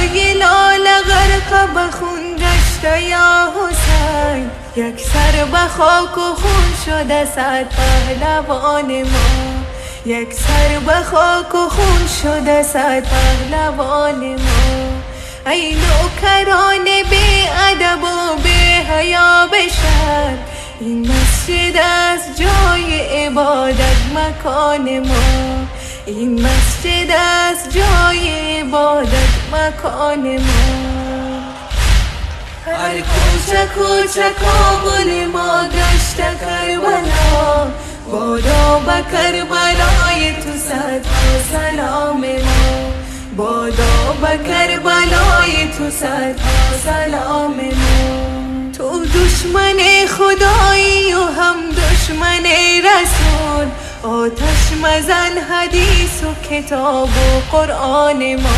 های لاله غرق به خون گشته یا حسین، یک سر به خاک و خون شده صد پهلوان ما، یک سر به خاک و خون شده صد پهلوان ما. ای نوکران بی ادب و بی حیا بشر، این مسجد از جای عبادت مکان ما، این مسجد از جای عبادت مکان ما. هر کوچه کوچه کابل ما گشته کربلا، بادا به کربلای تو صدها سلام ما، بادا به کربلای تو صدها سلام ما. تو دشمن خدایی و هم دشمن رسول، آتش مزن حدیث و کتاب و قرآن ما.